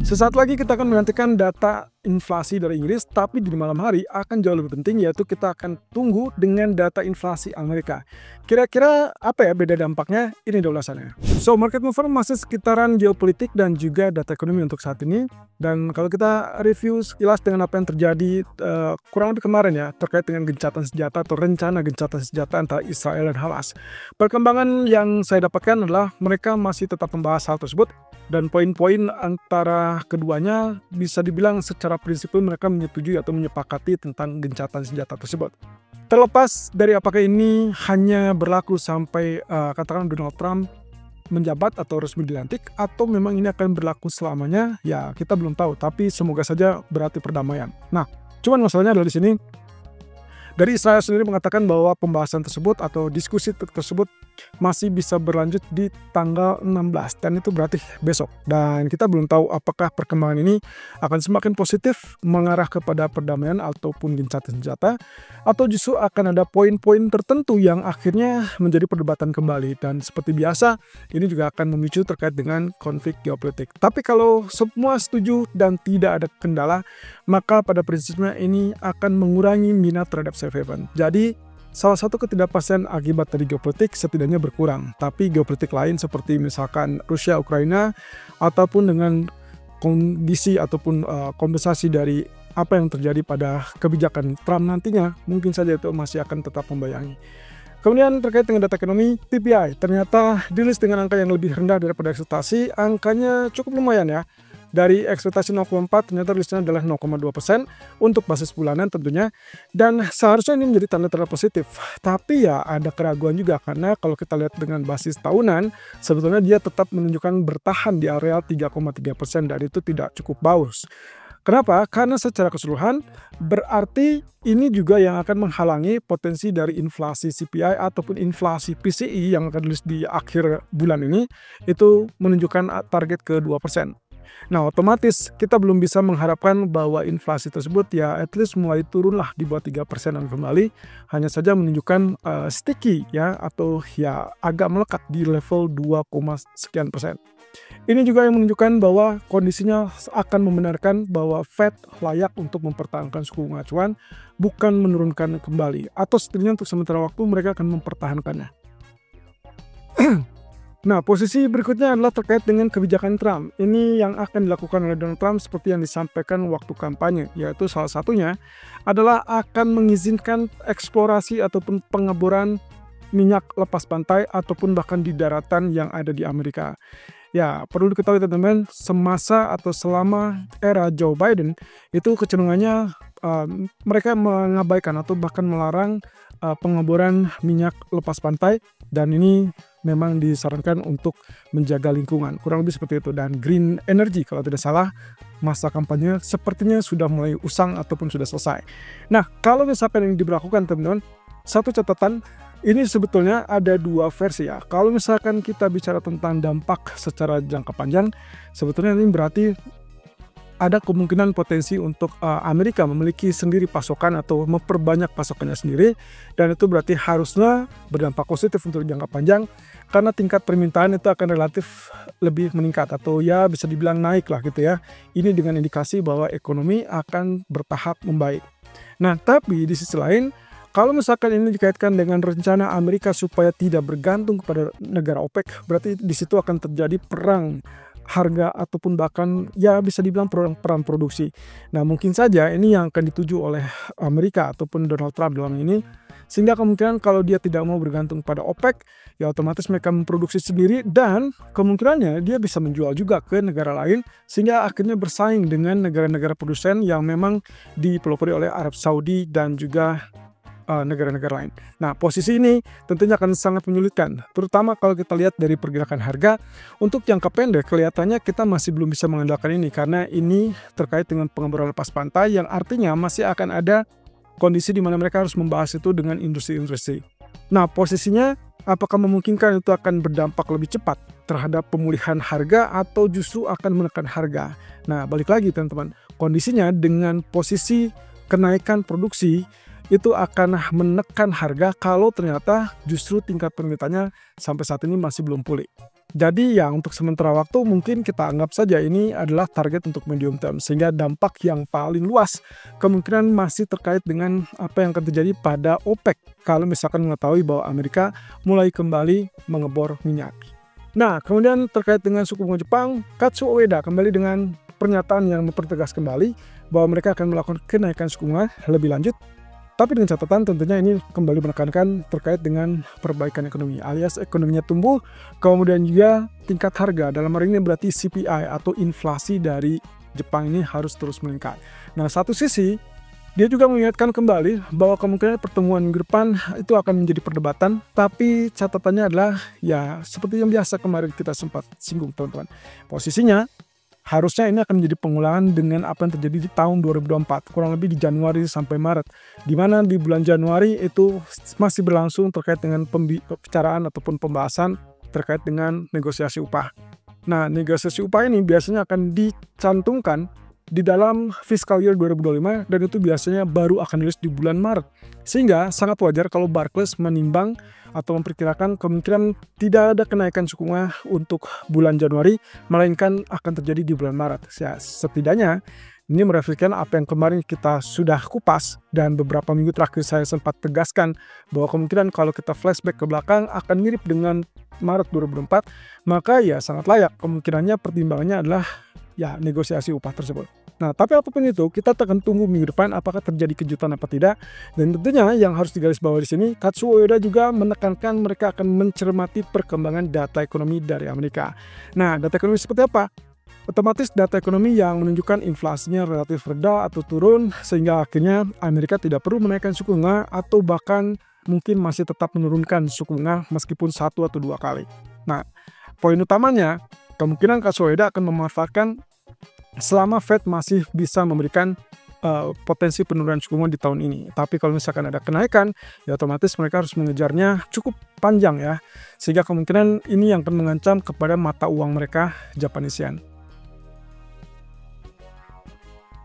Sesaat lagi kita akan menantikan data inflasi dari Inggris, tapi di malam hari akan jauh lebih penting, yaitu kita akan tunggu dengan data inflasi Amerika. Kira-kira apa ya beda dampaknya? Ini dia ulasannya. So, market mover masih sekitaran geopolitik dan juga data ekonomi untuk saat ini. Dan kalau kita review sekilas dengan apa yang terjadi kurang lebih kemarin ya, terkait dengan gencatan senjata atau rencana gencatan senjata antara Israel dan Hamas. Perkembangan yang saya dapatkan adalah mereka masih tetap membahas hal tersebut. Dan poin-poin antara keduanya bisa dibilang secara prinsipil mereka menyetujui atau menyepakati tentang gencatan senjata tersebut. Terlepas dari apakah ini hanya berlaku sampai katakan Donald Trump menjabat atau resmi dilantik, atau memang ini akan berlaku selamanya, ya kita belum tahu. Tapi semoga saja berarti perdamaian. Nah, cuman masalahnya adalah di sini. Dari Israel sendiri mengatakan bahwa pembahasan tersebut atau diskusi tersebut masih bisa berlanjut di tanggal 16 dan itu berarti besok. Dan kita belum tahu apakah perkembangan ini akan semakin positif mengarah kepada perdamaian ataupun gencatan senjata, atau justru akan ada poin-poin tertentu yang akhirnya menjadi perdebatan kembali. Dan seperti biasa ini juga akan memicu terkait dengan konflik geopolitik. Tapi kalau semua setuju dan tidak ada kendala, maka pada prinsipnya ini akan mengurangi minat terhadap safe haven. Jadi salah satu ketidakpastian akibat dari geopolitik setidaknya berkurang. Tapi geopolitik lain seperti misalkan Rusia, Ukraina, ataupun dengan kondisi ataupun kompensasi dari apa yang terjadi pada kebijakan Trump nantinya, mungkin saja itu masih akan tetap membayangi. Kemudian terkait dengan data ekonomi, PPI ternyata dirilis dengan angka yang lebih rendah daripada ekspektasi. Angkanya cukup lumayan ya. Dari ekspektasi 0,4 ternyata rilisnya adalah 0,2% untuk basis bulanan tentunya. Dan seharusnya ini menjadi tanda-tanda positif. Tapi ya ada keraguan juga karena kalau kita lihat dengan basis tahunan, sebetulnya dia tetap menunjukkan bertahan di area 3,3% dan itu tidak cukup bagus. Kenapa? Karena secara keseluruhan berarti ini juga yang akan menghalangi potensi dari inflasi CPI ataupun inflasi PCE yang akan rilis di akhir bulan ini itu menunjukkan target ke 2%. Nah, otomatis kita belum bisa mengharapkan bahwa inflasi tersebut ya at least mulai turunlah di bawah 3%-an kembali, hanya saja menunjukkan sticky ya atau ya agak melekat di level 2, sekian persen. Ini juga yang menunjukkan bahwa kondisinya akan membenarkan bahwa Fed layak untuk mempertahankan suku bunga acuan, bukan menurunkan kembali, atau setidaknya untuk sementara waktu mereka akan mempertahankannya. Nah, posisi berikutnya adalah terkait dengan kebijakan Trump. Ini yang akan dilakukan oleh Donald Trump seperti yang disampaikan waktu kampanye, yaitu salah satunya adalah akan mengizinkan eksplorasi ataupun pengeboran minyak lepas pantai ataupun bahkan di daratan yang ada di Amerika. Ya, perlu diketahui teman-teman, semasa atau selama era Joe Biden itu kecenderungannya mereka mengabaikan atau bahkan melarang pengeboran minyak lepas pantai, dan ini memang disarankan untuk menjaga lingkungan, kurang lebih seperti itu. Dan green energy kalau tidak salah masa kampanye sepertinya sudah mulai usang ataupun sudah selesai. Nah, kalau misalkan ini diberlakukan teman-teman, satu catatan, ini sebetulnya ada dua versi ya. Kalau misalkan kita bicara tentang dampak secara jangka panjang, sebetulnya ini berarti ada kemungkinan potensi untuk Amerika memiliki sendiri pasokan atau memperbanyak pasokannya sendiri, dan itu berarti harusnya berdampak positif untuk jangka panjang karena tingkat permintaan itu akan relatif lebih meningkat atau ya bisa dibilang naik lah gitu ya. Ini dengan indikasi bahwa ekonomi akan bertahap membaik. Nah, tapi di sisi lain, kalau misalkan ini dikaitkan dengan rencana Amerika supaya tidak bergantung kepada negara OPEC, berarti di situ akan terjadi perang harga ataupun bahkan ya bisa dibilang perang produksi. Nah, mungkin saja ini yang akan dituju oleh Amerika ataupun Donald Trump dalam ini, sehingga kemungkinan kalau dia tidak mau bergantung pada OPEC, ya otomatis mereka memproduksi sendiri dan kemungkinannya dia bisa menjual juga ke negara lain sehingga akhirnya bersaing dengan negara-negara produsen yang memang dipelopori oleh Arab Saudi dan juga negara-negara lain. Nah, posisi ini tentunya akan sangat menyulitkan, terutama kalau kita lihat dari pergerakan harga. Untuk jangka pendek kelihatannya kita masih belum bisa mengandalkan ini karena ini terkait dengan pengeboran lepas pantai yang artinya masih akan ada kondisi di mana mereka harus membahas itu dengan industri-industri. Nah, posisinya apakah memungkinkan itu akan berdampak lebih cepat terhadap pemulihan harga atau justru akan menekan harga? Nah, balik lagi teman-teman, kondisinya dengan posisi kenaikan produksi itu akan menekan harga kalau ternyata justru tingkat permintaannya sampai saat ini masih belum pulih. Jadi ya untuk sementara waktu mungkin kita anggap saja ini adalah target untuk medium term, sehingga dampak yang paling luas kemungkinan masih terkait dengan apa yang akan terjadi pada OPEC kalau misalkan mengetahui bahwa Amerika mulai kembali mengebor minyak. Nah, kemudian terkait dengan suku bunga Jepang, Kazuo Ueda kembali dengan pernyataan yang mempertegas kembali bahwa mereka akan melakukan kenaikan suku bunga lebih lanjut. Tapi dengan catatan tentunya ini kembali menekankan terkait dengan perbaikan ekonomi, alias ekonominya tumbuh, kemudian juga tingkat harga, dalam hal ini berarti CPI atau inflasi dari Jepang ini harus terus meningkat. Nah, satu sisi dia juga mengingatkan kembali bahwa kemungkinan pertemuan minggu depan itu akan menjadi perdebatan, tapi catatannya adalah ya seperti yang biasa kemarin kita sempat singgung teman-teman. Posisinya harusnya ini akan menjadi pengulangan dengan apa yang terjadi di tahun 2024, kurang lebih di Januari sampai Maret, di mana di bulan Januari itu masih berlangsung terkait dengan pembicaraan ataupun pembahasan terkait dengan negosiasi upah. Nah, negosiasi upah ini biasanya akan dicantumkan di dalam fiscal year 2025 dan itu biasanya baru akan rilis di bulan Maret. Sehingga sangat wajar kalau Barclays menimbang atau memperkirakan kemungkinan tidak ada kenaikan suku bunga untuk bulan Januari, melainkan akan terjadi di bulan Maret. Ya, setidaknya ini merefleksikan apa yang kemarin kita sudah kupas dan beberapa minggu terakhir saya sempat tegaskan bahwa kemungkinan kalau kita flashback ke belakang akan mirip dengan Maret 2024, maka ya sangat layak kemungkinannya pertimbangannya adalah ya negosiasi upah tersebut. Nah, tapi apapun itu, kita akan tunggu minggu depan apakah terjadi kejutan apa tidak. Dan tentunya yang harus digarisbawahi di sini, Kazuo Ueda juga menekankan mereka akan mencermati perkembangan data ekonomi dari Amerika. Nah, data ekonomi seperti apa? Otomatis data ekonomi yang menunjukkan inflasinya relatif rendah atau turun, sehingga akhirnya Amerika tidak perlu menaikkan suku bunga atau bahkan mungkin masih tetap menurunkan suku bunga meskipun 1 atau 2 kali. Nah, poin utamanya, kemungkinan Kazuo Ueda akan memanfaatkan selama Fed masih bisa memberikan potensi penurunan suku bunga di tahun ini. Tapi kalau misalkan ada kenaikan, ya otomatis mereka harus mengejarnya cukup panjang ya. Sehingga kemungkinan ini yang akan mengancam kepada mata uang mereka, Japanese Yen.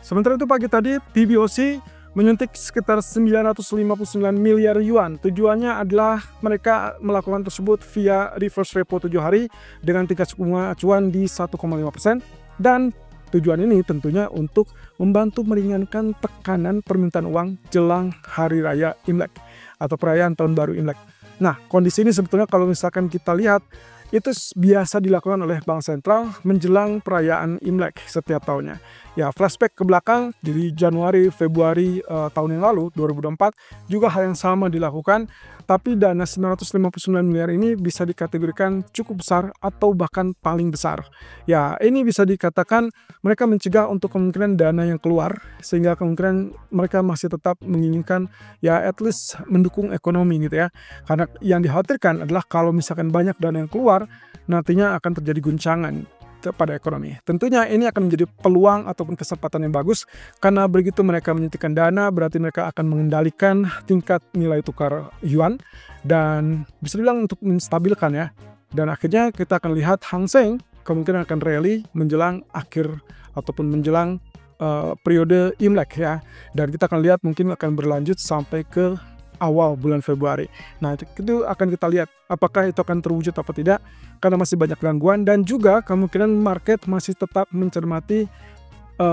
Sementara itu pagi tadi, PBOC menyuntik sekitar 959 miliar yuan. Tujuannya adalah mereka melakukan tersebut via reverse repo 7 hari dengan tingkat suku bunga acuan di 1,5%. Dan tujuan ini tentunya untuk membantu meringankan tekanan permintaan uang jelang Hari Raya Imlek atau perayaan Tahun Baru Imlek. Nah, kondisi ini sebetulnya kalau misalkan kita lihat, itu biasa dilakukan oleh Bank Sentral menjelang perayaan Imlek setiap tahunnya. Ya, flashback ke belakang di Januari, Februari tahun yang lalu, 2024, juga hal yang sama dilakukan. Tapi dana 959 miliar ini bisa dikategorikan cukup besar atau bahkan paling besar. Ya, ini bisa dikatakan mereka mencegah untuk kemungkinan dana yang keluar, sehingga kemungkinan mereka masih tetap menginginkan ya at least mendukung ekonomi gitu ya. Karena yang dikhawatirkan adalah kalau misalkan banyak dana yang keluar, nantinya akan terjadi guncangan pada ekonomi. Tentunya ini akan menjadi peluang ataupun kesempatan yang bagus, karena begitu mereka menyuntikkan dana berarti mereka akan mengendalikan tingkat nilai tukar yuan dan bisa dibilang untuk menstabilkan ya. Dan akhirnya kita akan lihat Hang Seng kemungkinan akan rally menjelang akhir ataupun menjelang periode Imlek ya. Dan kita akan lihat mungkin akan berlanjut sampai ke awal bulan Februari. Nah, itu akan kita lihat apakah itu akan terwujud atau tidak, karena masih banyak gangguan dan juga kemungkinan market masih tetap mencermati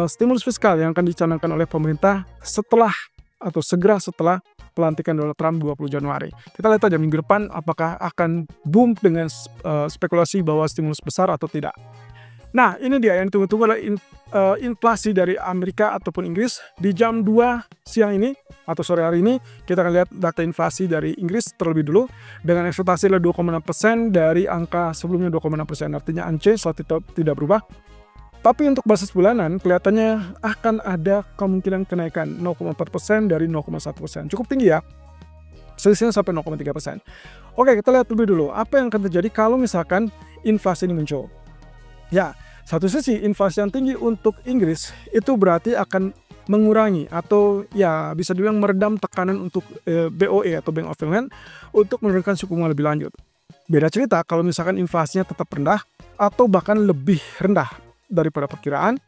stimulus fiskal yang akan dicanangkan oleh pemerintah setelah atau segera setelah pelantikan Donald Trump 20 Januari. Kita lihat aja minggu depan apakah akan boom dengan spekulasi bahwa stimulus besar atau tidak. Nah, ini dia yang ditunggu-tunggu adalah inflasi dari Amerika ataupun Inggris di jam 2 siang ini atau sore hari ini. Kita akan lihat data inflasi dari Inggris terlebih dulu dengan ekspektasi adalah 2,6% dari angka sebelumnya 2,6%, artinya unchanged, tidak berubah. Tapi untuk basis bulanan kelihatannya akan ada kemungkinan kenaikan 0,4% dari 0,1%. Cukup tinggi ya. Selisihnya sampai 0,3%. Oke, kita lihat lebih dulu apa yang akan terjadi kalau misalkan inflasi ini muncul. Ya, satu sisi inflasi yang tinggi untuk Inggris itu berarti akan mengurangi atau ya bisa dibilang meredam tekanan untuk BOE atau Bank of England untuk menurunkan suku bunga lebih lanjut. Beda cerita kalau misalkan inflasinya tetap rendah atau bahkan lebih rendah daripada perkiraan,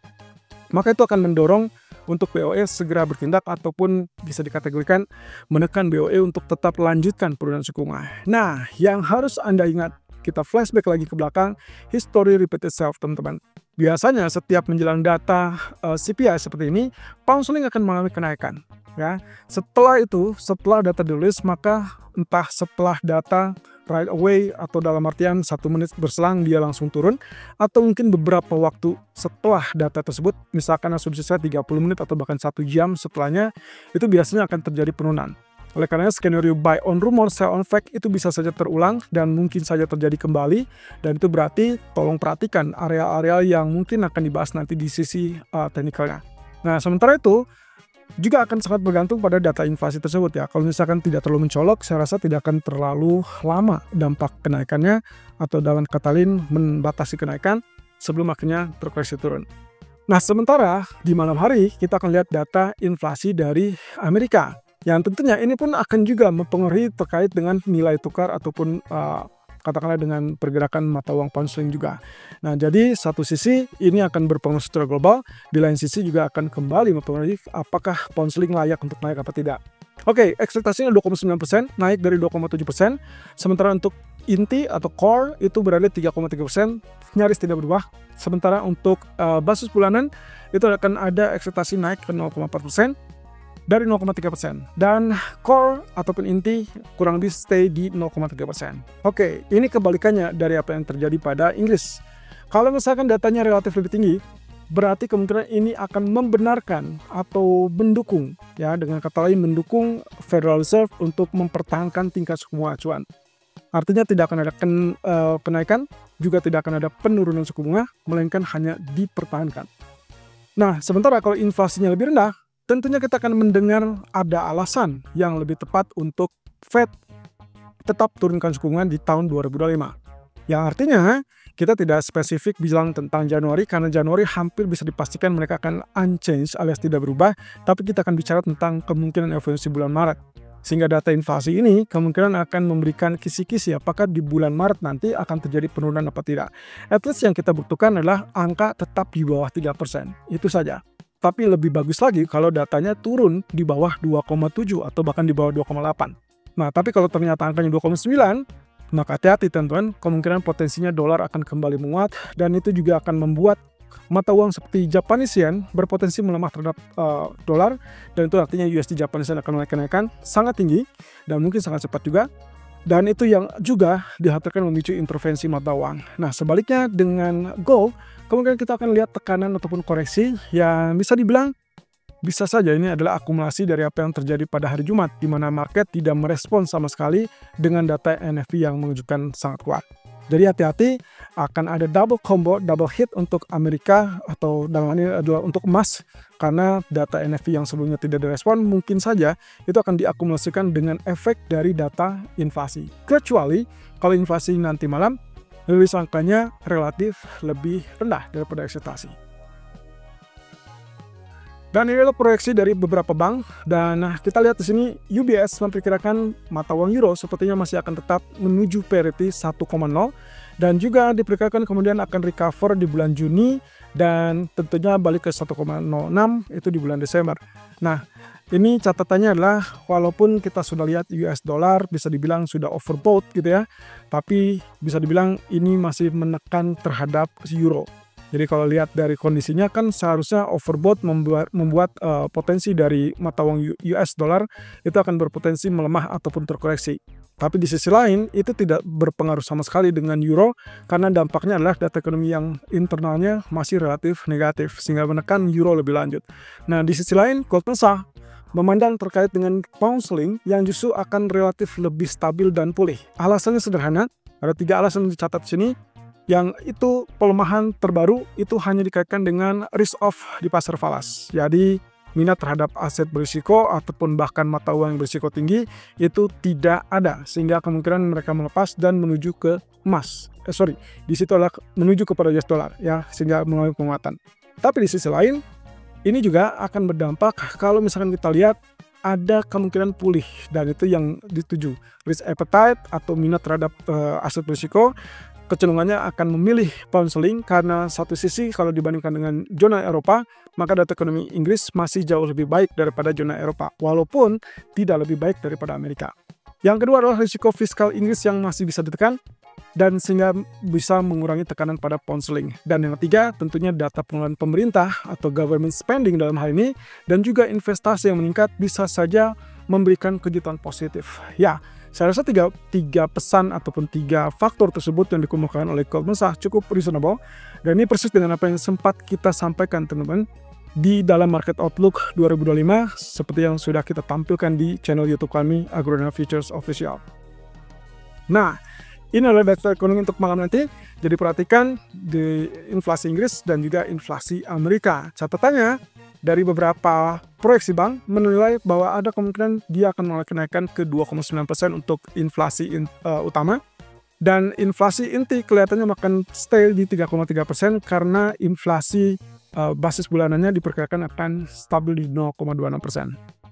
maka itu akan mendorong untuk BOE segera bertindak ataupun bisa dikategorikan menekan BOE untuk tetap lanjutkan penurunan suku bunga. Nah, yang harus Anda ingat kita flashback lagi ke belakang, history repeat itself teman-teman. Biasanya setiap menjelang data CPI seperti ini, pound sterling akan mengalami kenaikan. Ya, setelah itu, setelah data dirilis, maka entah setelah data right away atau dalam artian 1 menit berselang dia langsung turun, atau mungkin beberapa waktu setelah data tersebut, misalkan asumsi saya 30 menit atau bahkan 1 jam setelahnya, itu biasanya akan terjadi penurunan. Oleh karena skenario buy on rumor, sell on fact itu bisa saja terulang dan mungkin saja terjadi kembali, dan itu berarti tolong perhatikan area-area yang mungkin akan dibahas nanti di sisi teknikalnya. Nah, sementara itu juga akan sangat bergantung pada data inflasi tersebut ya. Kalau misalkan tidak terlalu mencolok, saya rasa tidak akan terlalu lama dampak kenaikannya, atau dalam kata lain membatasi kenaikan sebelum akhirnya terkoreksi turun. Nah, sementara di malam hari kita akan lihat data inflasi dari Amerika. Yang tentunya ini pun akan juga mempengaruhi terkait dengan nilai tukar ataupun katakanlah dengan pergerakan mata uang pound sterling juga. Nah, jadi satu sisi ini akan berpengaruh secara global, di lain sisi juga akan kembali mempengaruhi apakah pound sterling layak untuk naik apa tidak. Oke, ekspektasinya 2,9%, naik dari 2,7%. Sementara untuk inti atau core itu berada 3,3%, nyaris tidak berubah. Sementara untuk basis bulanan itu akan ada ekspektasi naik ke 0,4%. Dari 0,3%, dan core ataupun inti kurang lebih stay di 0,3%. Oke, ini kebalikannya dari apa yang terjadi pada Inggris. Kalau misalkan datanya relatif lebih tinggi, berarti kemungkinan ini akan membenarkan atau mendukung, ya, dengan kata lain mendukung Federal Reserve untuk mempertahankan tingkat suku bunga acuan. Artinya tidak akan ada kenaikan, juga tidak akan ada penurunan suku bunga, melainkan hanya dipertahankan. Nah, sementara kalau inflasinya lebih rendah, tentunya kita akan mendengar ada alasan yang lebih tepat untuk Fed tetap turunkan suku bunga di tahun 2025. Yang artinya kita tidak spesifik bilang tentang Januari, karena Januari hampir bisa dipastikan mereka akan unchanged alias tidak berubah, tapi kita akan bicara tentang kemungkinan evolusi bulan Maret. Sehingga data inflasi ini kemungkinan akan memberikan kisi-kisi apakah di bulan Maret nanti akan terjadi penurunan apa tidak. At least yang kita butuhkan adalah angka tetap di bawah 3%. Itu saja. Tapi lebih bagus lagi kalau datanya turun di bawah 2,7 atau bahkan di bawah 2,8. Nah, tapi kalau ternyata angkanya 2,9, maka hati-hati teman-teman, kemungkinan potensinya dolar akan kembali menguat, dan itu juga akan membuat mata uang seperti Japanese yen berpotensi melemah terhadap dolar, dan itu artinya USD Japanese yen akan kenaikan sangat tinggi dan mungkin sangat cepat juga. Dan itu yang juga dikhawatirkan memicu intervensi mata uang. Nah, sebaliknya dengan gold, kemungkinan kita akan lihat tekanan ataupun koreksi yang bisa dibilang bisa saja ini adalah akumulasi dari apa yang terjadi pada hari Jumat, di mana market tidak merespon sama sekali dengan data NFP yang menunjukkan sangat kuat. Jadi hati-hati, akan ada double combo, double hit untuk Amerika, atau dalam ini adalah untuk emas, karena data NFP yang sebelumnya tidak direspon mungkin saja itu akan diakumulasikan dengan efek dari data inflasi. Kecuali kalau inflasi nanti malam rilis angkanya relatif lebih rendah daripada ekspektasi. Dan ini adalah proyeksi dari beberapa bank, dan kita lihat di sini UBS memperkirakan mata uang euro sepertinya masih akan tetap menuju parity 1,0, dan juga diperkirakan kemudian akan recover di bulan Juni dan tentunya balik ke 1,06 itu di bulan Desember. Nah, ini catatannya adalah walaupun kita sudah lihat US dollar bisa dibilang sudah overbought gitu ya, tapi bisa dibilang ini masih menekan terhadap euro. Jadi kalau lihat dari kondisinya kan seharusnya overbought membuat potensi dari mata uang US dollar itu akan berpotensi melemah ataupun terkoreksi. Tapi di sisi lain itu tidak berpengaruh sama sekali dengan euro, karena dampaknya adalah data ekonomi yang internalnya masih relatif negatif sehingga menekan euro lebih lanjut. Nah, di sisi lain Goldman Sachs memandang terkait dengan pound sterling yang justru akan relatif lebih stabil dan pulih. Alasannya sederhana, ada 3 alasan yang dicatat di sini. Yang itu pelemahan terbaru itu hanya dikaitkan dengan risk off di pasar falas. Jadi minat terhadap aset berisiko ataupun bahkan mata uang yang berisiko tinggi itu tidak ada, sehingga kemungkinan mereka melepas dan menuju ke emas. Di situ adalah menuju kepada US dollar ya, sehingga mengalami penguatan. Tapi di sisi lain ini juga akan berdampak kalau misalkan kita lihat ada kemungkinan pulih, dan itu yang dituju risk appetite atau minat terhadap aset berisiko. Kecenderungannya akan memilih pound sterling karena satu sisi kalau dibandingkan dengan zona Eropa, maka data ekonomi Inggris masih jauh lebih baik daripada zona Eropa, walaupun tidak lebih baik daripada Amerika. Yang kedua adalah risiko fiskal Inggris yang masih bisa ditekan. dan sehingga bisa mengurangi tekanan pada pound sterling. Dan yang ketiga, tentunya data pengeluaran pemerintah atau government spending dalam hal ini, dan juga investasi yang meningkat bisa saja memberikan kejutan positif. Ya, saya rasa tiga pesan ataupun tiga faktor tersebut yang dikemukakan oleh Goldman Sachs cukup reasonable, dan ini persis dengan apa yang sempat kita sampaikan teman-teman di dalam Market Outlook 2025 seperti yang sudah kita tampilkan di channel YouTube kami Agrodana Futures Official. Nah, ini adalah data ekonomi untuk malam nanti. Jadi perhatikan di inflasi Inggris dan juga inflasi Amerika. Catatannya, dari beberapa proyeksi bank menilai bahwa ada kemungkinan dia akan mengalami kenaikan ke 2,9% untuk inflasi utama. Dan inflasi inti kelihatannya akan stay di 3,3% karena inflasi basis bulanannya diperkirakan akan stabil di 0,26%.